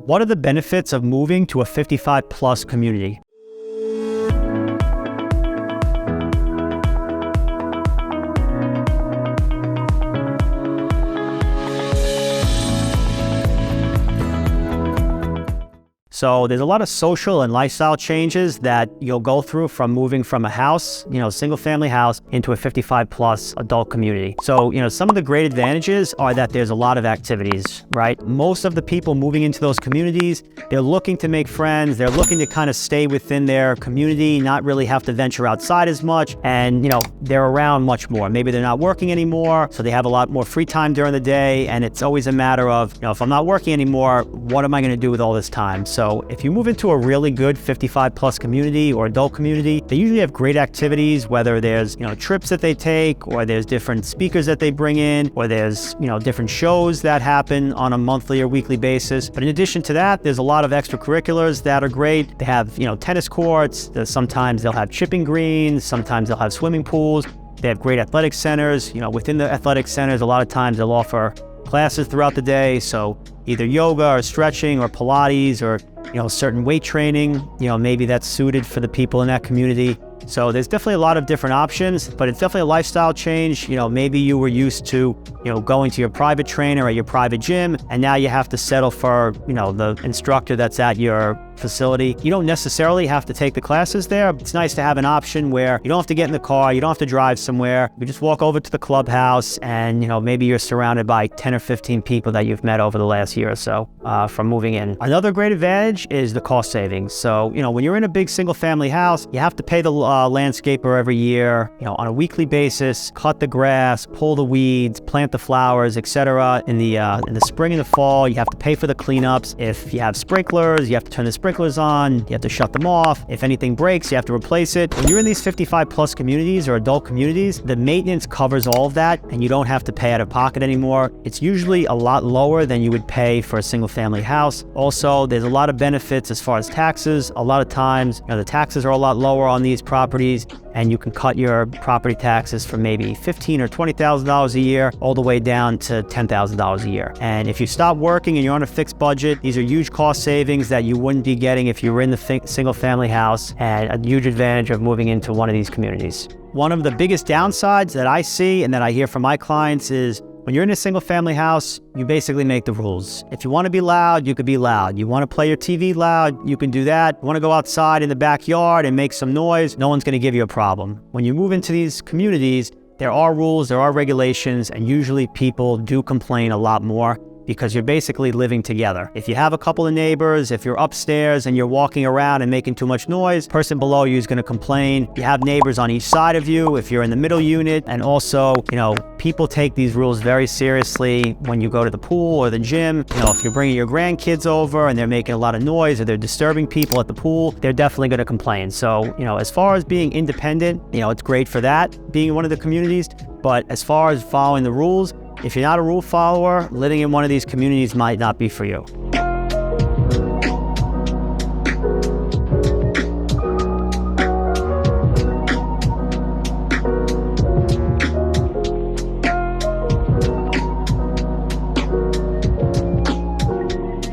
What are the benefits of moving to a 55 plus community? So there's a lot of social and lifestyle changes that you'll go through from moving from a house, single family house, into a 55 plus adult community. So, some of the great advantages are that there's a lot of activities, right? Most of the people moving into those communities, they're looking to make friends. They're looking to kind of stay within their community, not really have to venture outside as much. And, they're around much more. Maybe they're not working anymore, so they have a lot more free time during the day. And it's always a matter of, if I'm not working anymore, what am I going to do with all this time? So if you move into a really good 55 plus community or adult community, they usually have great activities, whether there's, trips that they take, or there's different speakers that they bring in, or there's, different shows that happen on a monthly or weekly basis. But in addition to that, there's a lot of extracurriculars that are great. They have, tennis courts. Sometimes they'll have chipping greens. Sometimes they'll have swimming pools. They have great athletic centers. Within the athletic centers, a lot of times they'll offer classes throughout the day. So either yoga or stretching or Pilates or, certain weight training, maybe that's suited for the people in that community. So there's definitely a lot of different options, but it's definitely a lifestyle change. Maybe you were used to, going to your private trainer or your private gym, and now you have to settle for, the instructor that's at your facility. You don't necessarily have to take the classes there. It's nice to have an option where you don't have to get in the car, you don't have to drive somewhere. You just walk over to the clubhouse and, maybe you're surrounded by 10 or 15 people that you've met over the last year or so from moving in. Another great advantage is the cost savings. So, when you're in a big single family house, you have to pay the landscaper every year, on a weekly basis, cut the grass, pull the weeds, plant the flowers, etc. In the spring and the fall, you have to pay for the cleanups. If you have sprinklers, you have to turn the sprinklers on, you have to shut them off. If anything breaks, you have to replace it. When you're in these 55 plus communities or adult communities, the maintenance covers all of that and you don't have to pay out of pocket anymore. It's usually a lot lower than you would pay for a single family house. Also, there's a lot of benefits as far as taxes. A lot of times, the taxes are a lot lower on these properties, and you can cut your property taxes from maybe $15,000 or $20,000 a year all the way down to $10,000 a year. And if you stop working and you're on a fixed budget, these are huge cost savings that you wouldn't be getting if you were in the single family house, and a huge advantage of moving into one of these communities. One of the biggest downsides that I see and that I hear from my clients is when you're in a single family house, you basically make the rules. If you want to be loud, you could be loud. You want to play your TV loud, you can do that. You want to go outside in the backyard and make some noise, no one's going to give you a problem. When you move into these communities, there are rules, there are regulations, and usually people do complain a lot more because you're basically living together. If you have a couple of neighbors, if you're upstairs and you're walking around and making too much noise, person below you is going to complain. You have neighbors on each side of you if you're in the middle unit. And also, people take these rules very seriously when you go to the pool or the gym. If you're bringing your grandkids over and they're making a lot of noise or they're disturbing people at the pool, they're definitely going to complain. So, as far as being independent, it's great for that, being in one of the communities. But as far as following the rules, if you're not a rule follower, living in one of these communities might not be for you.